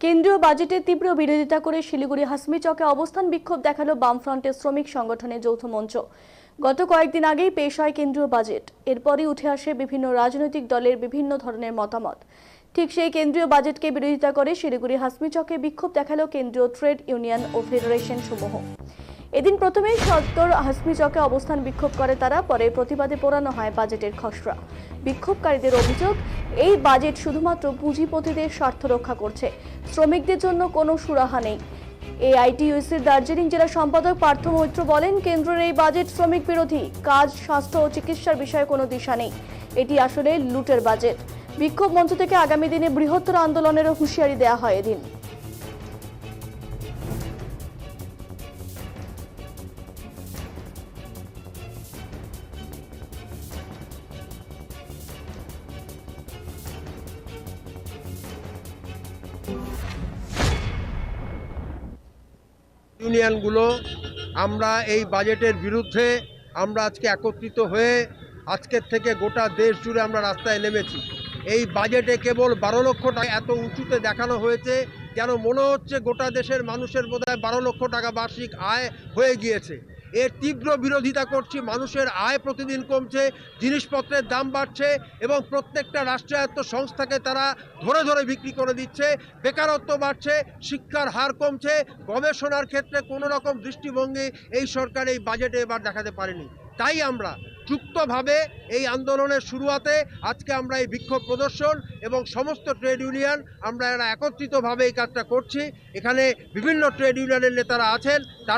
কেন্দ্রীয় বাজেটের তীব্র বিরোধিতা করে শিলিগুড়ি হাসমি চকে অবস্থান বিক্ষোভ দেখালো বামফ্রন্টের শ্রমিক সংগঠনের যৌথ মঞ্চ। গত কয়েকদিন আগেই পেশ হয় কেন্দ্রীয় বাজেট, এরপরই উঠে আসে বিভিন্ন রাজনৈতিক দলের বিভিন্ন ধরনের মতামত। ঠিক সেই কেন্দ্রীয় বাজেটকে বিরোধিতা করে শিলিগুড়ি হাসমি চকে বিক্ষোভ দেখালো কেন্দ্রীয় ট্রেড ইউনিয়ন ও ফেডারেশন সমূহ। এদিন প্রথমেই সত্তর হাসমি চকে অবস্থান বিক্ষোভ করে তারা, পরে প্রতিবাদে পোড়ানো হয় বাজেটের খসড়া। বিক্ষোভকারীদের অভিযোগ, এই বাজেট শুধুমাত্র পুঁজিপতিদের স্বার্থ রক্ষা করছে, শ্রমিকদের জন্য কোনো সুরাহা নেই। এআইটিইউসির দার্জিলিং জেলা সম্পাদক পার্থ মৈত্র বলেন, কেন্দ্রের এই বাজেট শ্রমিক বিরোধী, কাজ, স্বাস্থ্য ও চিকিৎসার বিষয়ে কোনো দিশা নেই। এটি আসলে লুটের বাজেট। বিক্ষোভ মঞ্চ থেকে আগামী দিনে বৃহত্তর আন্দোলনেরও হুঁশিয়ারি দেওয়া হয় এদিন। ইউনিয়নগুলো আমরা এই বাজেটের বিরুদ্ধে আমরা আজকে একত্রিত হয়ে আজকের থেকে গোটা দেশ জুড়ে আমরা রাস্তায় নেমেছি। এই বাজেটে কেবল 12 লক্ষ টাকা এত উঁচুতে দেখানো হয়েছে, যেন মনে হচ্ছে গোটা দেশের মানুষের বোধহয় 12 লক্ষ টাকা বার্ষিক আয় হয়ে গিয়েছে। এর তীব্র বিরোধিতা করছি। মানুষের আয় প্রতিদিন কমছে, জিনিসপত্রের দাম বাড়ছে এবং প্রত্যেকটা রাষ্ট্রায়ত্ত সংস্থাকে তারা ধরে ধরে বিক্রি করে দিচ্ছে। বেকারত্ব বাড়ছে, শিক্ষার হার কমছে, গবেষণার ক্ষেত্রে কোনো রকম দৃষ্টিভঙ্গি এই সরকার এই বাজেটে এবার দেখাতে পারেনি। তাই আমরা যুক্তভাবে এই আন্দোলনের শুরুয়াতে আজকে আমরা এই বিক্ষোভ প্রদর্শন এবং সমস্ত ট্রেড ইউনিয়ন আমরা একত্রিতভাবে এই কাজটা করছি। এখানে বিভিন্ন ট্রেড ইউনিয়নের নেতারা আছেন, তারা